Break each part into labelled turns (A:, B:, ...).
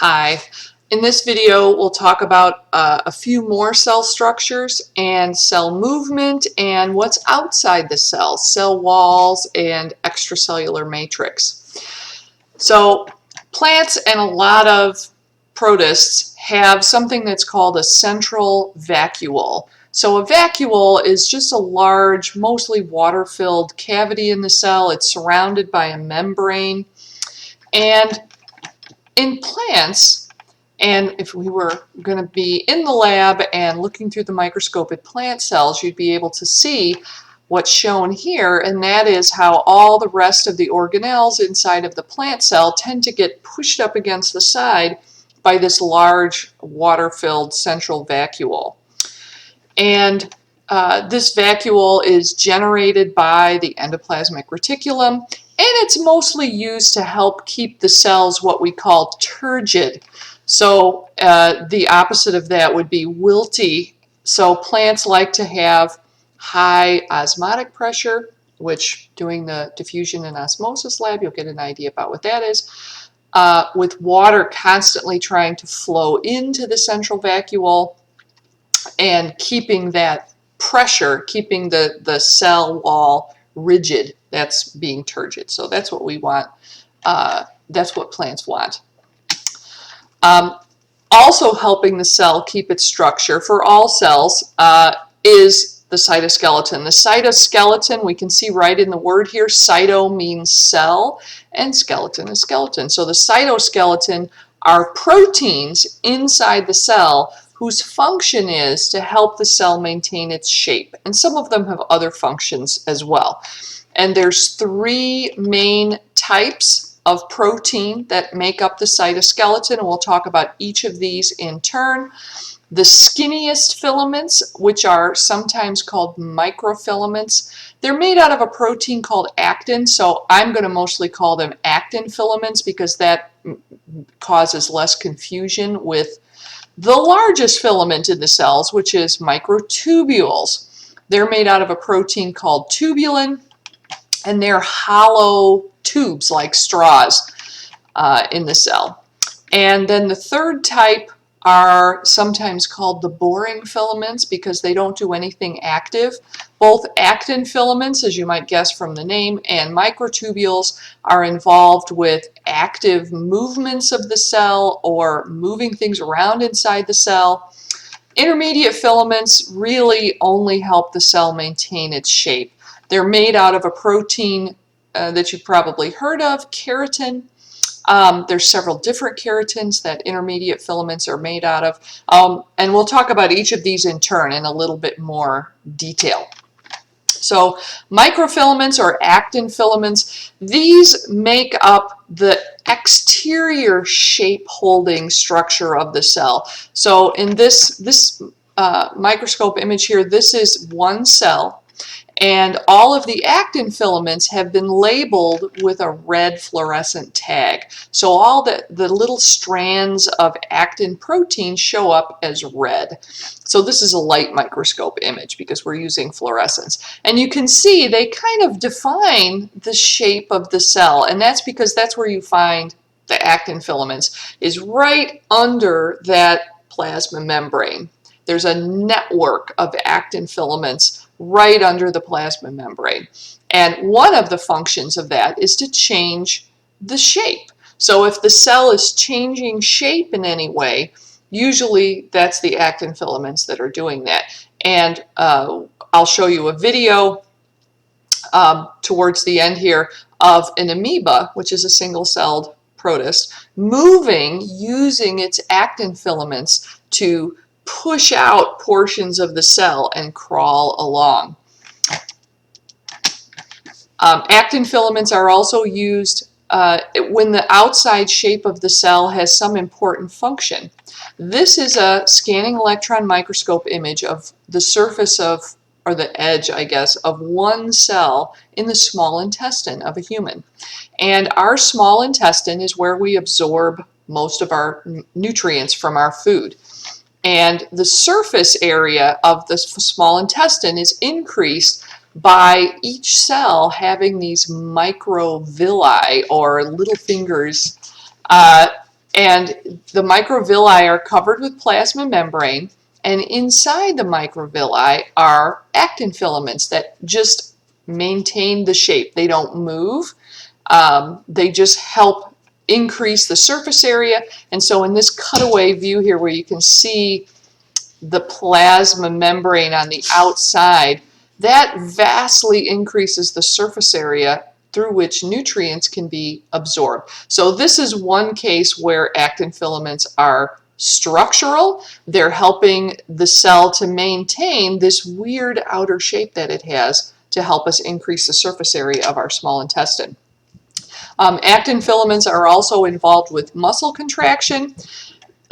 A: Hi. In this video, we'll talk about a few more cell structures and cell movement and what's outside the cell, cell walls and extracellular matrix. So plants and a lot of protists have something that's called a central vacuole. So a vacuole is just a large, mostly water-filled cavity in the cell. It's surrounded by a membrane. And in plants, and if we were going to be in the lab and looking through the microscope at plant cells, you'd be able to see what's shown here, and that is how all the rest of the organelles inside of the plant cell tend to get pushed up against the side by this large water-filled central vacuole. And this vacuole is generated by the endoplasmic reticulum, and it's mostly used to help keep the cells what we call turgid. So the opposite of that would be wilty. So plants like to have high osmotic pressure, which doing the diffusion and osmosis lab, you'll get an idea about what that is, with water constantly trying to flow into the central vacuole and keeping that pressure, keeping the cell wall rigid. That's being turgid. So that's what we want. That's what plants want. Also helping the cell keep its structure for all cells is the cytoskeleton. The cytoskeleton, we can see right in the word here, cyto means cell and skeleton is skeleton. So the cytoskeleton are proteins inside the cell whose function is to help the cell maintain its shape. And some of them have other functions as well. And there's three main types of protein that make up the cytoskeleton, and we'll talk about each of these in turn. The skinniest filaments, which are sometimes called microfilaments, they're made out of a protein called actin, so I'm going to mostly call them actin filaments because that causes less confusion with the largest filament in the cells, which is microtubules. They're made out of a protein called tubulin, and they're hollow tubes like straws in the cell. And then the third type are sometimes called the boring filaments because they don't do anything active. Both actin filaments, as you might guess from the name, and microtubules are involved with active movements of the cell or moving things around inside the cell. Intermediate filaments really only help the cell maintain its shape. They're made out of a protein that you've probably heard of, keratin. There's several different keratins that intermediate filaments are made out of. And we'll talk about each of these in turn in a little bit more detail. So microfilaments or actin filaments, these make up the exterior shape holding structure of the cell. So in this microscope image here, this is one cell. And all of the actin filaments have been labeled with a red fluorescent tag. So all the little strands of actin protein show up as red. So this is a light microscope image because we're using fluorescence. And you can see they kind of define the shape of the cell. And that's because that's where you find the actin filaments, is right under that plasma membrane. There's a network of actin filaments right under the plasma membrane. And one of the functions of that is to change the shape. So if the cell is changing shape in any way, usually that's the actin filaments that are doing that. And I'll show you a video towards the end here of an amoeba, which is a single-celled protist, moving using its actin filaments to push out portions of the cell and crawl along. Actin filaments are also used when the outside shape of the cell has some important function. This is a scanning electron microscope image of the surface of, or the edge, I guess, of one cell in the small intestine of a human. And our small intestine is where we absorb most of our nutrients from our food. And the surface area of the small intestine is increased by each cell having these microvilli, or little fingers, And the microvilli are covered with plasma membrane, and inside the microvilli are actin filaments that just maintain the shape. They don't move. They just help increase the surface area. And so in this cutaway view here where you can see the plasma membrane on the outside, that vastly increases the surface area through which nutrients can be absorbed. So this is one case where actin filaments are structural. They're helping the cell to maintain this weird outer shape that it has to help us increase the surface area of our small intestine. Actin filaments are also involved with muscle contraction.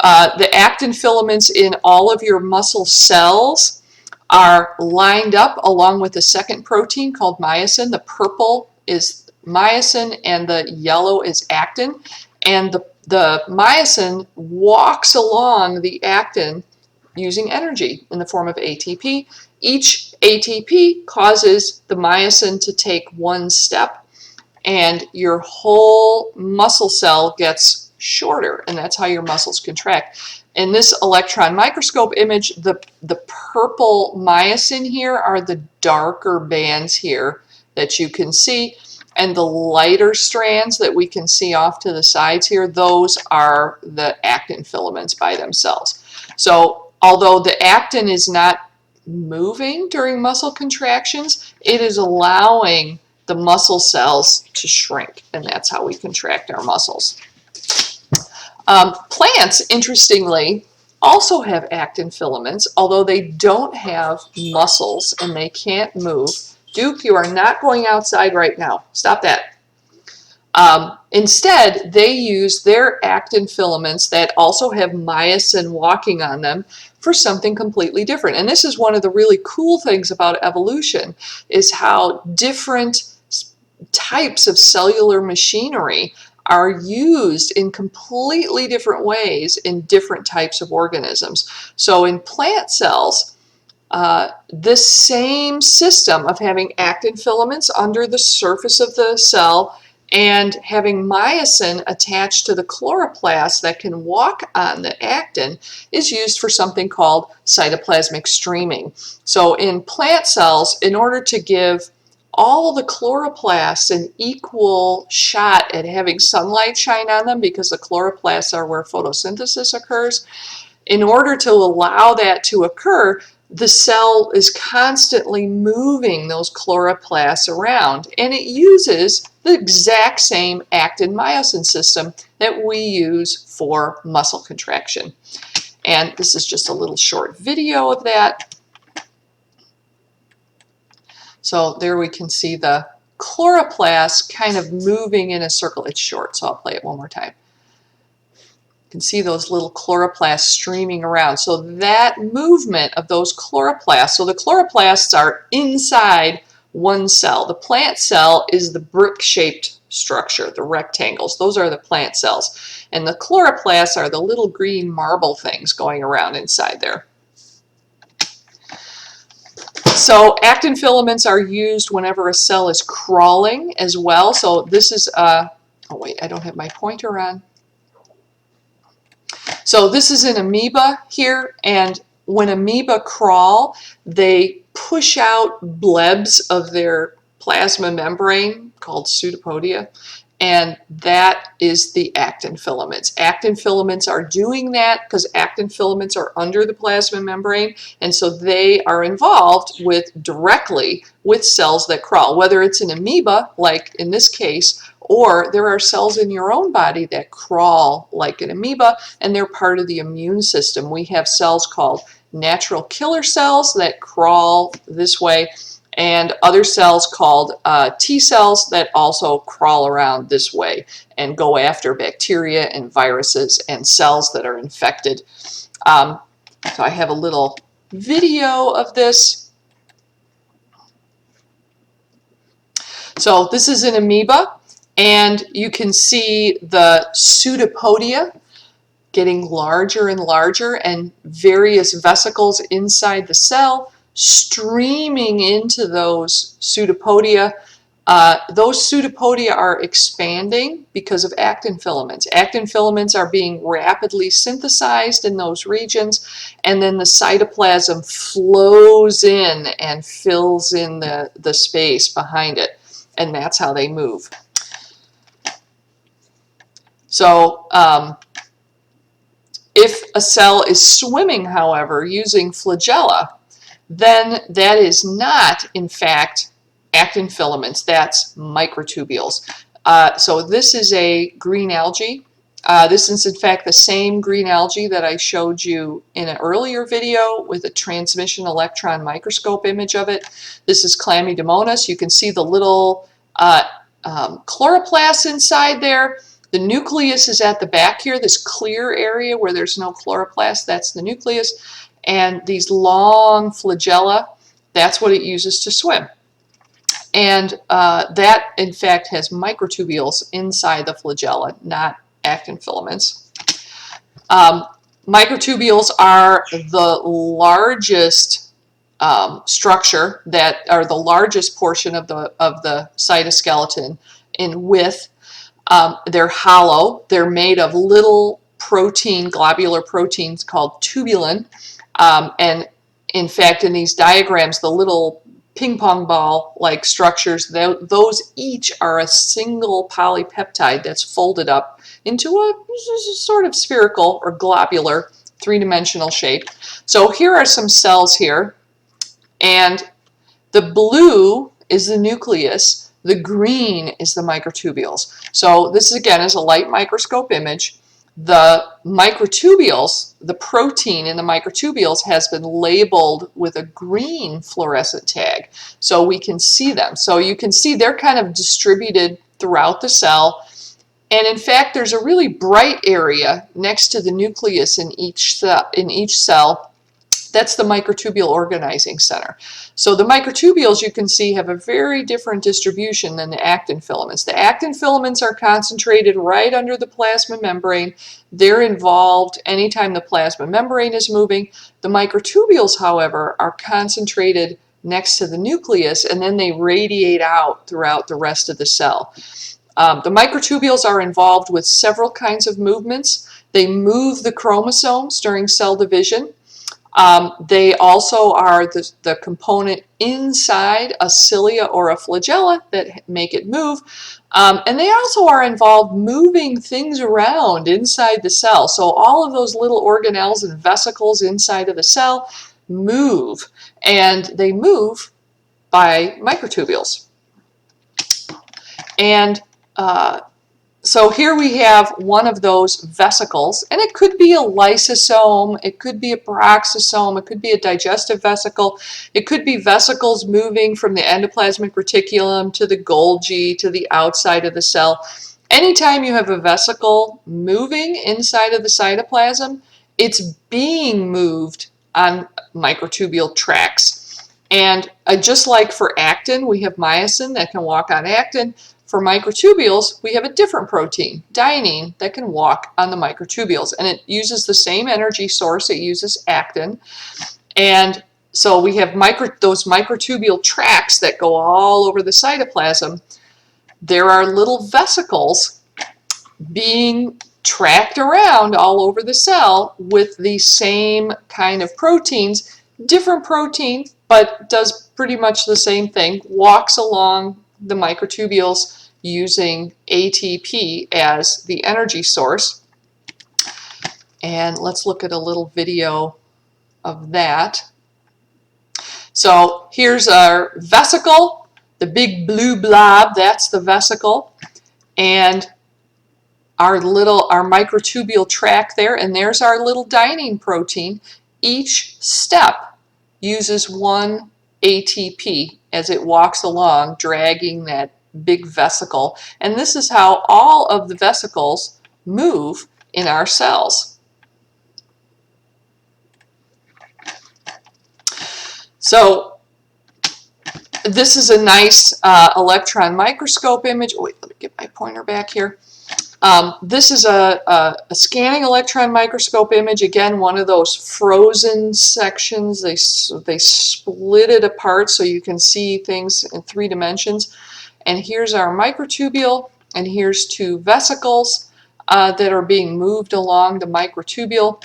A: The actin filaments in all of your muscle cells are lined up along with a second protein called myosin. The purple is myosin and the yellow is actin. And the myosin walks along the actin using energy in the form of ATP. Each ATP causes the myosin to take one step, and your whole muscle cell gets shorter, and that's how your muscles contract. In this electron microscope image, the purple myosin here are the darker bands here that you can see, and the lighter strands that we can see off to the sides here, those are the actin filaments by themselves. So although the actin is not moving during muscle contractions, it is allowing the muscle cells to shrink, and that's how we contract our muscles. Plants, interestingly, also have actin filaments, although they don't have muscles and they can't move. Duke, you are not going outside right now. Stop that. Instead, they use their actin filaments that also have myosin walking on them for something completely different. And this is one of the really cool things about evolution, is how different types of cellular machinery are used in completely different ways in different types of organisms. So in plant cells, this same system of having actin filaments under the surface of the cell and having myosin attached to the chloroplast that can walk on the actin is used for something called cytoplasmic streaming. So in plant cells, in order to give all the chloroplasts an equal shot at having sunlight shine on them, because the chloroplasts are where photosynthesis occurs, in order to allow that to occur, the cell is constantly moving those chloroplasts around, and it uses the exact same actin-myosin system that we use for muscle contraction. And this is just a little short video of that. So there we can see the chloroplast kind of moving in a circle. It's short, so I'll play it one more time. You can see those little chloroplasts streaming around. So that movement of those chloroplasts, so the chloroplasts are inside one cell. The plant cell is the brick-shaped structure, the rectangles. Those are the plant cells. And the chloroplasts are the little green marble things going around inside there. So actin filaments are used whenever a cell is crawling as well. So this is, oh wait, I don't have my pointer on. So this is an amoeba here, and when amoeba crawl, they push out blebs of their plasma membrane called pseudopodia, and that is the actin filaments. Actin filaments are doing that because actin filaments are under the plasma membrane, and so they are involved directly with cells that crawl, whether it's an amoeba, like in this case, or there are cells in your own body that crawl like an amoeba, and they're part of the immune system. We have cells called natural killer cells that crawl this way, and other cells called T cells that also crawl around this way and go after bacteria and viruses and cells that are infected. So I have a little video of this. So this is an amoeba, and you can see the pseudopodia getting larger and larger, and various vesicles inside the cell streaming into those pseudopodia, Those pseudopodia are expanding because of actin filaments. Actin filaments are being rapidly synthesized in those regions, and then the cytoplasm flows in and fills in the space behind it, and that's how they move. So if a cell is swimming, however, using flagella, then that is not, in fact, actin filaments, that's microtubules. So this is a green algae. This is in fact the same green algae that I showed you in an earlier video with a transmission electron microscope image of it. This is Chlamydomonas. You can see the little chloroplasts inside there. The nucleus is at the back here, this clear area where there's no chloroplast, that's the nucleus. And these long flagella, that's what it uses to swim. And that, in fact, has microtubules inside the flagella, not actin filaments. Microtubules are the largest structure, that are the largest portion of the cytoskeleton in width. They're hollow. They're made of little protein, globular proteins called tubulin. And in fact, in these diagrams, the little ping pong ball like structures, those each are a single polypeptide that's folded up into a sort of spherical or globular three-dimensional shape. So here are some cells here, and the blue is the nucleus, the green is the microtubules. So this again is a light microscope image. The microtubules, the protein in the microtubules has been labeled with a green fluorescent tag, so we can see them. So you can see they're kind of distributed throughout the cell, and in fact there's a really bright area next to the nucleus in each cell. That's the microtubule organizing center. So the microtubules, you can see, have a very different distribution than the actin filaments. The actin filaments are concentrated right under the plasma membrane. They're involved anytime the plasma membrane is moving. The microtubules, however, are concentrated next to the nucleus, and then they radiate out throughout the rest of the cell. The microtubules are involved with several kinds of movements. They move the chromosomes during cell division. They also are the component inside a cilia or a flagella that make it move. And they also are involved moving things around inside the cell. So all of those little organelles and vesicles inside of the cell move, and they move by microtubules. And so here we have one of those vesicles, and it could be a lysosome, it could be a peroxisome, it could be a digestive vesicle, it could be vesicles moving from the endoplasmic reticulum to the Golgi to the outside of the cell. Anytime you have a vesicle moving inside of the cytoplasm, it's being moved on microtubule tracks. And just like for actin, we have myosin that can walk on actin. For microtubules, we have a different protein, dynein, that can walk on the microtubules, and it uses the same energy source. It uses actin, and so we have those microtubule tracks that go all over the cytoplasm. There are little vesicles being tracked around all over the cell with the same kind of proteins, different protein, but does pretty much the same thing, walks along the microtubules using ATP as the energy source. And let's look at a little video of that. So here's our vesicle, the big blue blob, that's the vesicle, and our microtubule track there, and there's our little dynein protein. Each step uses one ATP as it walks along, dragging that big vesicle. And this is how all of the vesicles move in our cells. So this is a nice electron microscope image. Oh, wait, let me get my pointer back here. This is a scanning electron microscope image. Again, one of those frozen sections. They split it apart so you can see things in 3 dimensions. And here's our microtubule, and here's two vesicles that are being moved along the microtubule.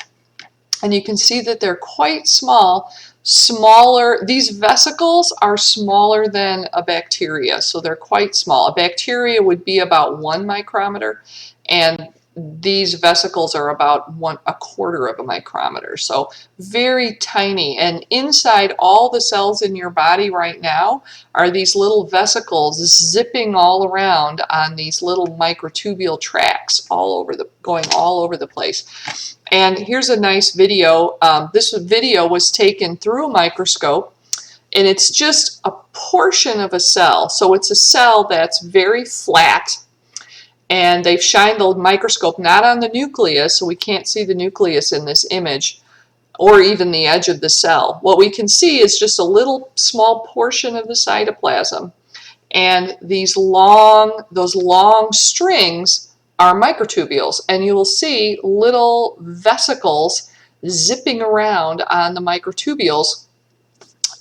A: And you can see that they're quite small, smaller. These vesicles are smaller than a bacteria, so they're quite small. A bacteria would be about 1 micrometer, and these vesicles are about 1/4 of a micrometer, so very tiny. And inside all the cells in your body right now are these little vesicles zipping all around on these little microtubule tracks going all over the place. And here's a nice video. This video was taken through a microscope, and it's just a portion of a cell. So it's a cell that's very flat, and they've shined the microscope not on the nucleus, so we can't see the nucleus in this image, or even the edge of the cell. What we can see is just a little small portion of the cytoplasm, and those long strings are microtubules, and you will see little vesicles zipping around on the microtubules.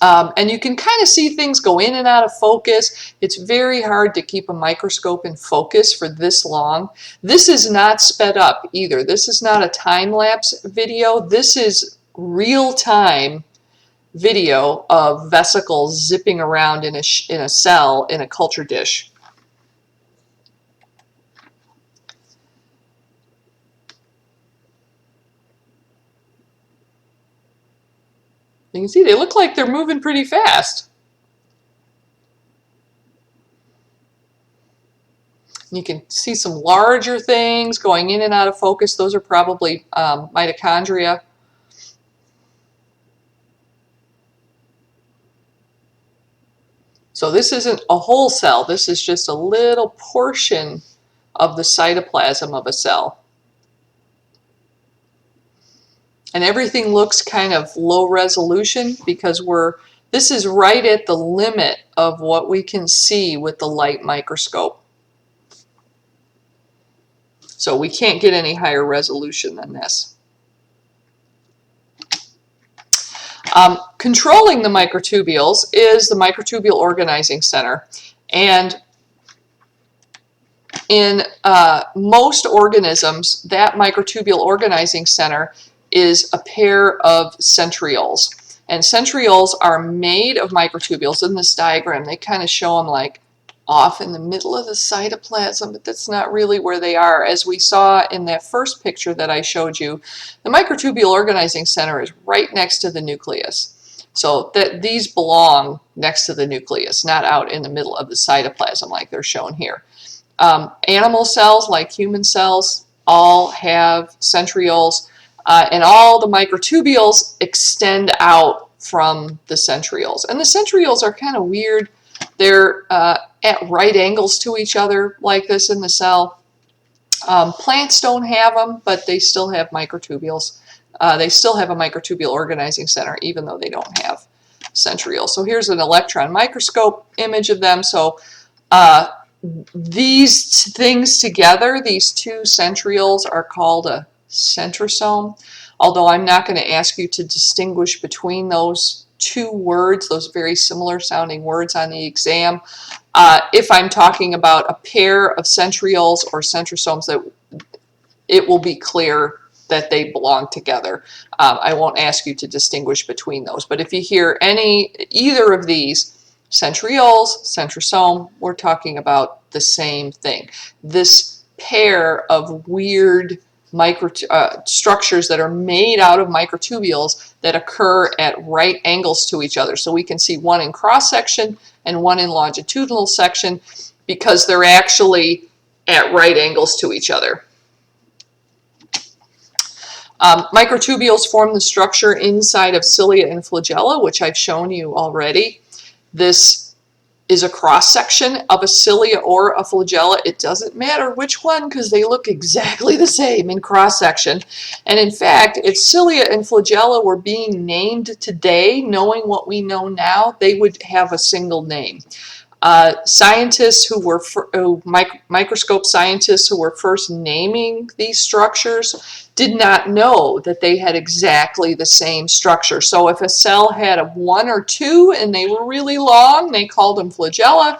A: And you can kind of see things go in and out of focus. It's very hard to keep a microscope in focus for this long. This is not sped up either. This is not a time-lapse video. This is real-time video of vesicles zipping around in a cell in a culture dish. You can see they look like they're moving pretty fast. You can see some larger things going in and out of focus. Those are probably mitochondria. So this isn't a whole cell. This is just a little portion of the cytoplasm of a cell. And everything looks kind of low resolution because this is right at the limit of what we can see with the light microscope. So we can't get any higher resolution than this. Controlling the microtubules is the microtubule organizing center. And in most organisms, that microtubule organizing center is a pair of centrioles. And centrioles are made of microtubules. In this diagram, they kind of show them like off in the middle of the cytoplasm, but that's not really where they are. As we saw in that first picture that I showed you, the microtubule organizing center is right next to the nucleus. So these belong next to the nucleus, not out in the middle of the cytoplasm like they're shown here. Animal cells, like human cells, all have centrioles. And all the microtubules extend out from the centrioles. And the centrioles are kind of weird. They're at right angles to each other like this in the cell. Plants don't have them, but they still have microtubules. They still have a microtubule organizing center, even though they don't have centrioles. So here's an electron microscope image of them. So these things together, these two centrioles, are called a centrosome, although I'm not going to ask you to distinguish between those two words, those very similar sounding words on the exam. If I'm talking about a pair of centrioles or centrosomes, that it will be clear that they belong together. I won't ask you to distinguish between those, but if you hear either of these, centrioles, centrosome, we're talking about the same thing. This pair of weird structures that are made out of microtubules that occur at right angles to each other. So we can see one in cross section and one in longitudinal section because they're actually at right angles to each other. Microtubules form the structure inside of cilia and flagella, which I've shown you already. This is a cross section of a cilia or a flagella. It doesn't matter which one because they look exactly the same in cross section. And in fact, if cilia and flagella were being named today, knowing what we know now, they would have a single name. Scientists who were microscope scientists who were first naming these structures did not know that they had exactly the same structure. So if a cell had a 1 or 2 and they were really long, they called them flagella.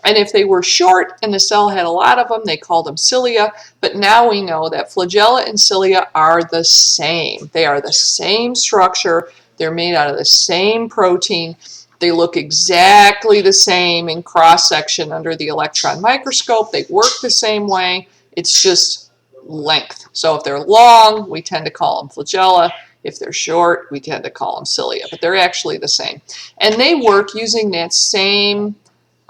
A: And if they were short and the cell had a lot of them, they called them cilia. But now we know that flagella and cilia are the same. They are the same structure. They're made out of the same protein. They look exactly the same in cross-section under the electron microscope. They work the same way. It's just length. So if they're long, we tend to call them flagella. If they're short, we tend to call them cilia. But they're actually the same. And they work using that same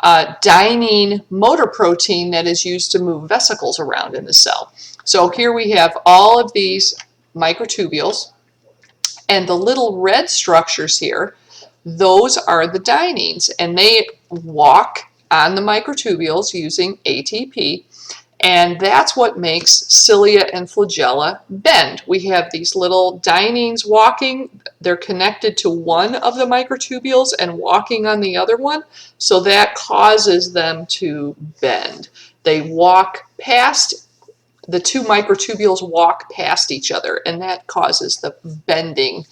A: dynein motor protein that is used to move vesicles around in the cell. So here we have all of these microtubules, and the little red structures here, those are the dyneins, and they walk on the microtubules using ATP, and that's what makes cilia and flagella bend. We have these little dyneins walking. They're connected to one of the microtubules and walking on the other one, so that causes them to bend. They walk past, the two microtubules walk past each other, and that causes the bending,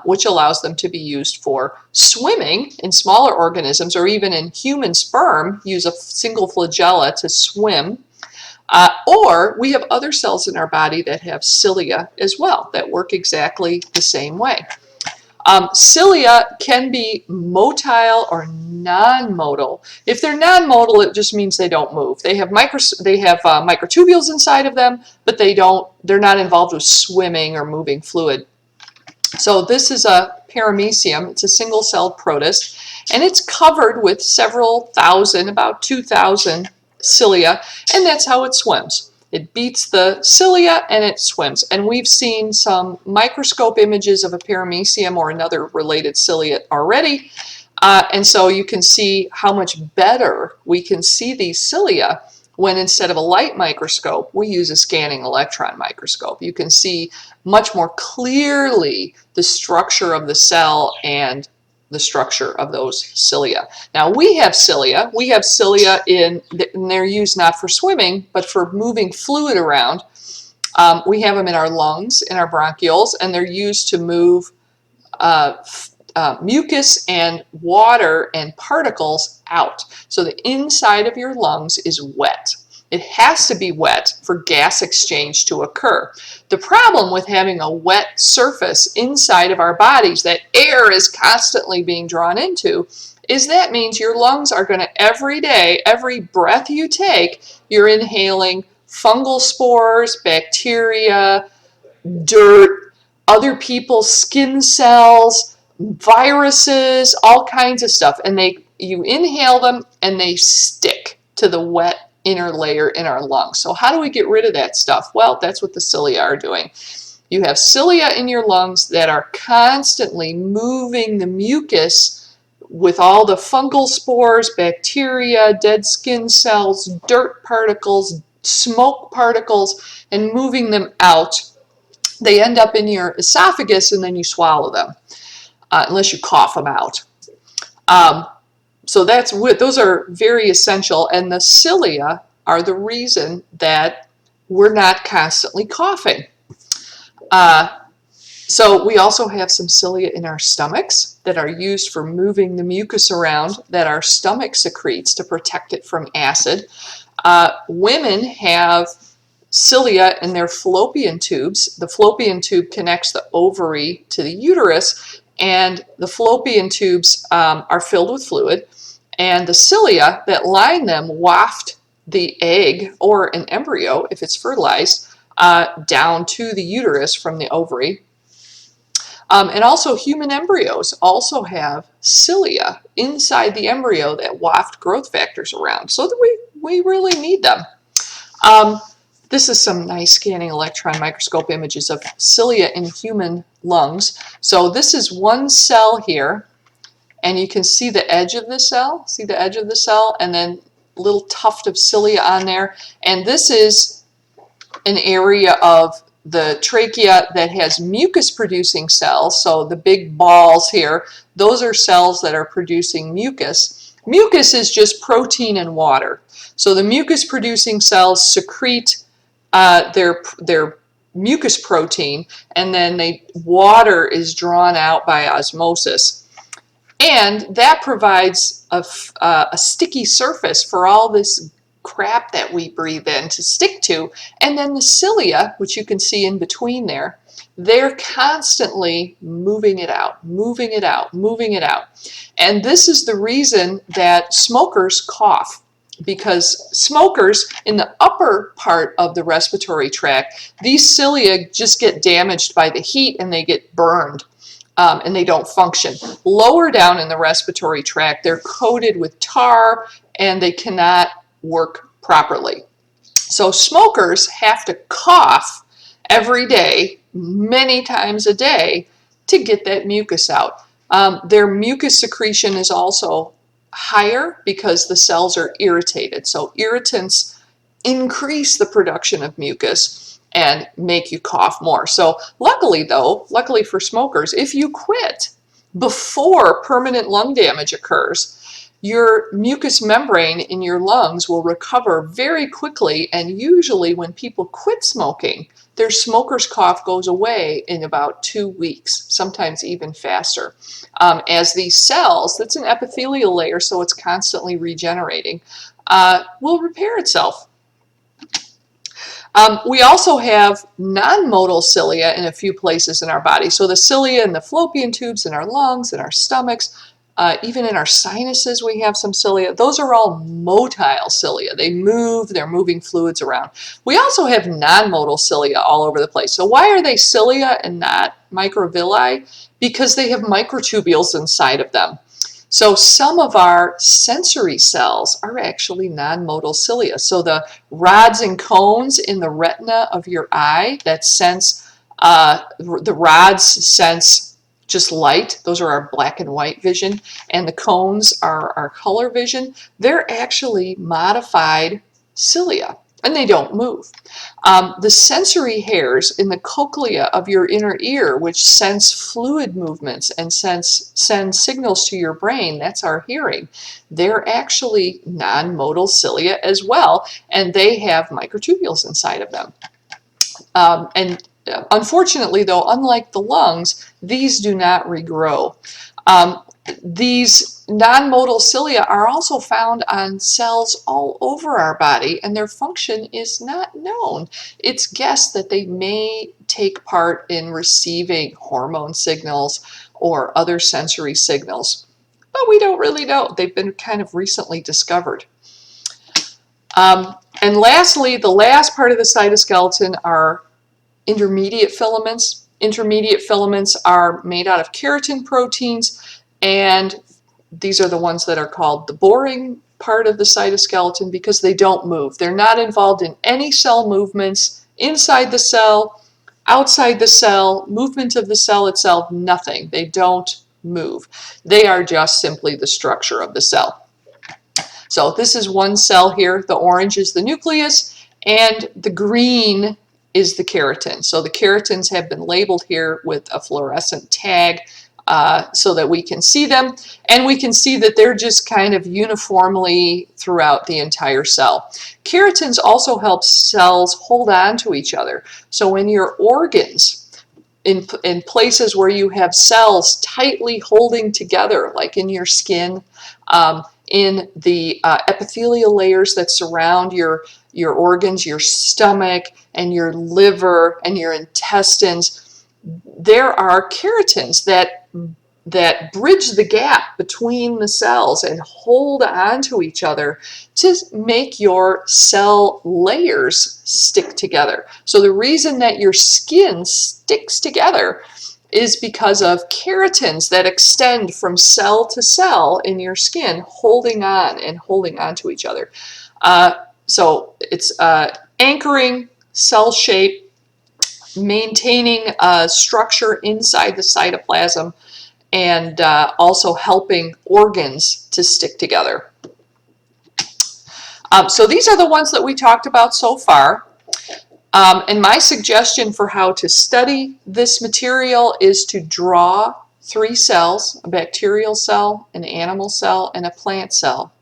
A: which allows them to be used for swimming in smaller organisms, or even in human sperm, use a single flagella to swim. Or we have other cells in our body that have cilia as well that work exactly the same way. Cilia can be motile or non-motile. If they're non-motile, it just means they don't move. They have microtubules inside of them, but they're not involved with swimming or moving fluid. So this is a paramecium. It's a single-celled protist, and it's covered with several thousand, about 2,000 cilia, and that's how it swims. It beats the cilia and it swims. And we've seen some microscope images of a paramecium or another related ciliate already. And so you can see how much better we can see these cilia when instead of a light microscope, we use a scanning electron microscope. You can see much more clearly the structure of the cell and the structure of those cilia. Now we have cilia. We have cilia and they're used not for swimming, but for moving fluid around. We have them in our lungs, in our bronchioles, and they're used to move mucus and water and particles out. So the inside of your lungs is wet. It has to be wet for gas exchange to occur. The problem with having a wet surface inside of our bodies that air is constantly being drawn into is that means your lungs are going to every day, every breath you take, you're inhaling fungal spores, bacteria, dirt, other people's skin cells, viruses, all kinds of stuff. And you inhale them and they stick to the wet inner layer in our lungs. So how do we get rid of that stuff? Well, that's what the cilia are doing. You have cilia in your lungs that are constantly moving the mucus with all the fungal spores, bacteria, dead skin cells, dirt particles, smoke particles, and moving them out. They end up in your esophagus and then you swallow them, unless you cough them out. So those are very essential, and the cilia are the reason that we're not constantly coughing. So we also have some cilia in our stomachs that are used for moving the mucus around that our stomach secretes to protect it from acid. Women have cilia in their fallopian tubes. The fallopian tube connects the ovary to the uterus, and the fallopian tubes are filled with fluid, and the cilia that line them waft the egg or an embryo, if it's fertilized, down to the uterus from the ovary. And also human embryos also have cilia inside the embryo that waft growth factors around, so that we really need them. This is some nice scanning electron microscope images of cilia in human lungs. So this is one cell here, and you can see the edge of the cell. See the edge of the cell, and then a little tuft of cilia on there. And this is an area of the trachea that has mucus-producing cells. So the big balls here, those are cells that are producing mucus. Mucus is just protein and water. So the mucus-producing cells secrete their mucus protein, and then water is drawn out by osmosis. And that provides a sticky surface for all this crap that we breathe in to stick to. And then the cilia, which you can see in between there, they're constantly moving it out, moving it out, moving it out. And this is the reason that smokers cough, because smokers in the upper part of the respiratory tract, these cilia just get damaged by the heat and they get burned. And they don't function. Lower down in the respiratory tract, they're coated with tar and they cannot work properly. So smokers have to cough every day, many times a day, to get that mucus out. Their mucus secretion is also higher because the cells are irritated. So irritants increase the production of mucus and make you cough more. So luckily for smokers, if you quit before permanent lung damage occurs, your mucous membrane in your lungs will recover very quickly, and usually when people quit smoking, their smoker's cough goes away in about 2 weeks, sometimes even faster. As these cells, that's an epithelial layer, so it's constantly regenerating, will repair itself. We also have non-motile cilia in a few places in our body. So the cilia in the fallopian tubes, in our lungs, in our stomachs, even in our sinuses we have some cilia. Those are all motile cilia. They move, they're moving fluids around. We also have non-motile cilia all over the place. So why are they cilia and not microvilli? Because they have microtubules inside of them. So some of our sensory cells are actually non-motile cilia. So the rods and cones in the retina of your eye that sense, the rods sense just light. Those are our black and white vision. And the cones are our color vision. They're actually modified cilia. And they don't move. The sensory hairs in the cochlea of your inner ear, which sense fluid movements and send signals to your brain, that's our hearing, they're actually non-motile cilia as well, and they have microtubules inside of them. Unfortunately, though, unlike the lungs, these do not regrow. These non-motile cilia are also found on cells all over our body, and their function is not known. It's guessed that they may take part in receiving hormone signals or other sensory signals, but we don't really know. They've been kind of recently discovered. And lastly, the last part of the cytoskeleton are intermediate filaments. Intermediate filaments are made out of keratin proteins, and these are the ones that are called the boring part of the cytoskeleton because they don't move. They're not involved in any cell movements inside the cell, outside the cell, movement of the cell itself, nothing. They don't move. They are just simply the structure of the cell. So this is one cell here. The orange is the nucleus, and the green is the keratin. So the keratins have been labeled here with a fluorescent tag so that we can see them, and we can see that they're just kind of uniformly throughout the entire cell. Keratins also help cells hold on to each other. So when your organs, in places where you have cells tightly holding together, like in your skin, in the epithelial layers that surround your organs, your stomach and your liver and your intestines, there are keratins that bridge the gap between the cells and hold on to each other to make your cell layers stick together. So the reason that your skin sticks together is because of keratins that extend from cell to cell in your skin, holding on to each other. So it's anchoring cell shape, maintaining structure inside the cytoplasm, and also helping organs to stick together. So these are the ones that we talked about so far. And my suggestion for how to study this material is to draw 3 cells, a bacterial cell, an animal cell, and a plant cell.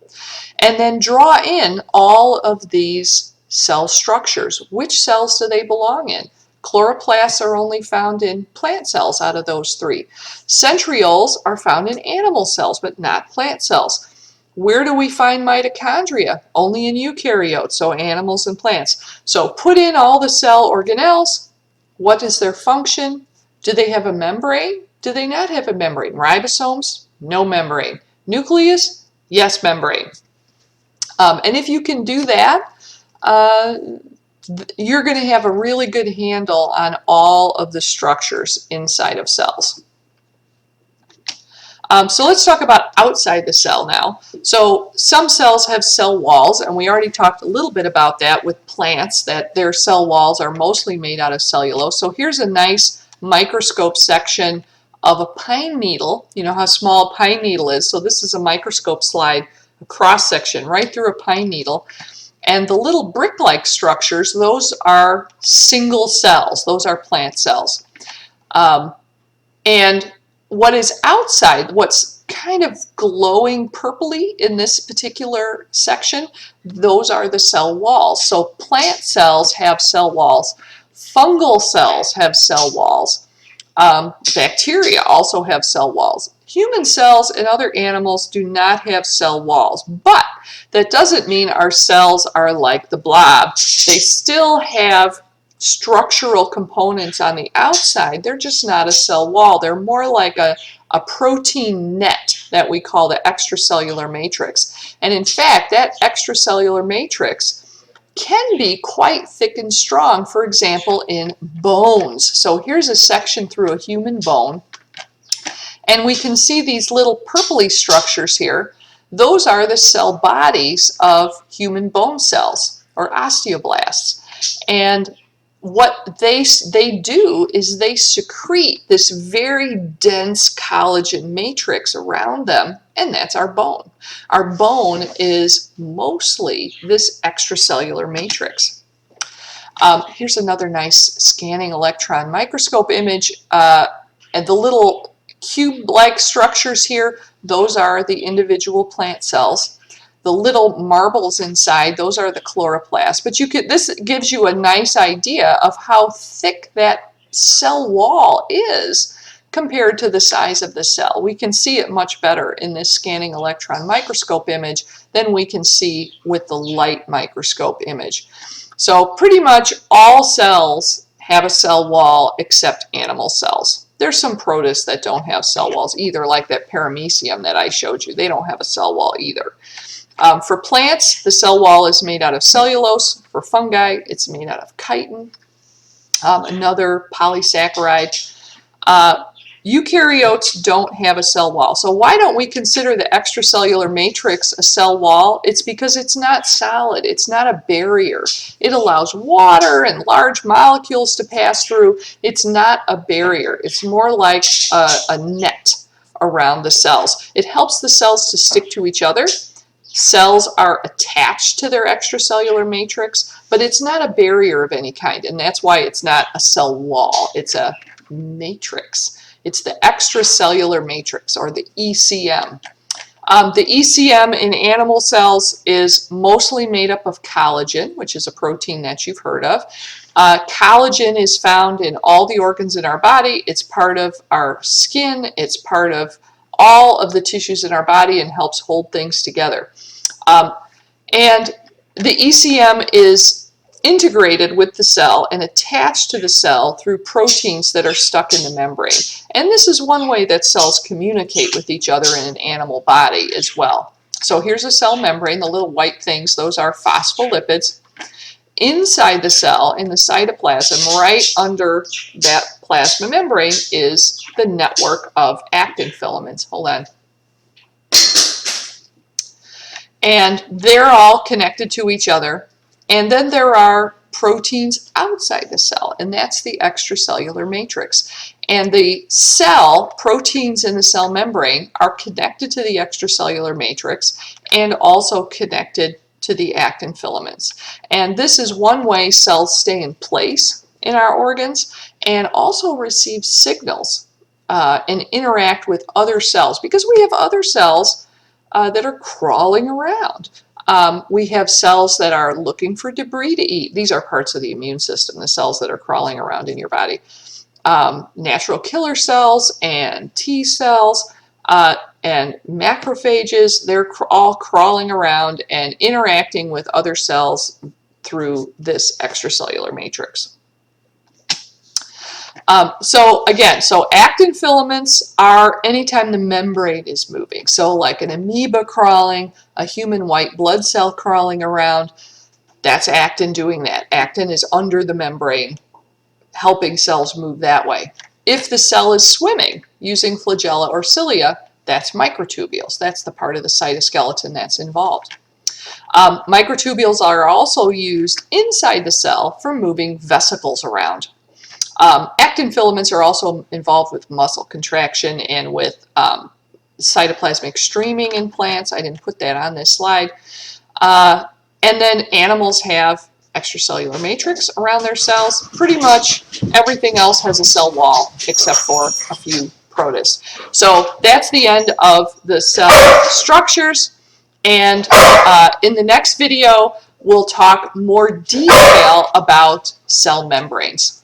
A: And then draw in all of these cell structures. Which cells do they belong in? Chloroplasts are only found in plant cells out of those three. Centrioles are found in animal cells, but not plant cells. Where do we find mitochondria? Only in eukaryotes, so animals and plants. So put in all the cell organelles. What is their function? Do they have a membrane? Do they not have a membrane? Ribosomes? No membrane. Nucleus? Yes, membrane. And if you can do that, you're going to have a really good handle on all of the structures inside of cells. So let's talk about outside the cell now. So some cells have cell walls, and we already talked a little bit about that with plants, that their cell walls are mostly made out of cellulose. So here's a nice microscope section of a pine needle. You know how small a pine needle is. So this is a microscope slide, a cross section right through a pine needle. And the little brick-like structures, those are single cells. Those are plant cells. And what is outside, what's kind of glowing purpley in this particular section, those are the cell walls. So plant cells have cell walls. Fungal cells have cell walls. Bacteria also have cell walls. Human cells and other animals do not have cell walls, but that doesn't mean our cells are like the blob. They still have structural components on the outside. They're just not a cell wall. They're more like a protein net that we call the extracellular matrix. And in fact, that extracellular matrix can be quite thick and strong, for example, in bones. So here's a section through a human bone, and we can see these little purpley structures here. Those are the cell bodies of human bone cells, or osteoblasts. And what they do is they secrete this very dense collagen matrix around them, and that's our bone. Our bone is mostly this extracellular matrix. Here's another nice scanning electron microscope image, and the little cube-like structures here, those are the individual plant cells. The little marbles inside, those are the chloroplasts. But this gives you a nice idea of how thick that cell wall is compared to the size of the cell. We can see it much better in this scanning electron microscope image than we can see with the light microscope image. So pretty much all cells have a cell wall except animal cells. There's some protists that don't have cell walls either, like that paramecium that I showed you. They don't have a cell wall either. For plants, the cell wall is made out of cellulose. For fungi, it's made out of chitin, another polysaccharide. Eukaryotes don't have a cell wall. So why don't we consider the extracellular matrix a cell wall? It's because it's not solid. It's not a barrier. It allows water and large molecules to pass through. It's not a barrier. It's more like a net around the cells. It helps the cells to stick to each other. Cells are attached to their extracellular matrix, but it's not a barrier of any kind, and that's why it's not a cell wall. It's a matrix. It's the extracellular matrix, or the ECM. The ECM in animal cells is mostly made up of collagen, which is a protein that you've heard of. Collagen is found in all the organs in our body. It's part of our skin. It's part of all of the tissues in our body and helps hold things together. And the ECM is integrated with the cell and attached to the cell through proteins that are stuck in the membrane. And this is one way that cells communicate with each other in an animal body as well. So here's a cell membrane, the little white things, those are phospholipids. Inside the cell, in the cytoplasm, right under that plasma membrane, is the network of actin filaments. Hold on. And they're all connected to each other. And then there are proteins outside the cell, and that's the extracellular matrix. And the cell, proteins in the cell membrane, are connected to the extracellular matrix and also connected to the actin filaments. And this is one way cells stay in place in our organs and also receive signals and interact with other cells, because we have other cells that are crawling around. We have cells that are looking for debris to eat. These are parts of the immune system, the cells that are crawling around in your body. Natural killer cells and T cells and macrophages, they're all crawling around and interacting with other cells through this extracellular matrix. So actin filaments are anytime the membrane is moving. So like an amoeba crawling, a human white blood cell crawling around, that's actin doing that. Actin is under the membrane, helping cells move that way. If the cell is swimming using flagella or cilia, that's microtubules. That's the part of the cytoskeleton that's involved. Microtubules are also used inside the cell for moving vesicles around. Actin filaments are also involved with muscle contraction and with cytoplasmic streaming in plants. I didn't put that on this slide. And then animals have extracellular matrix around their cells. Pretty much everything else has a cell wall except for a few protists. So that's the end of the cell structures. And in the next video, we'll talk more detail about cell membranes.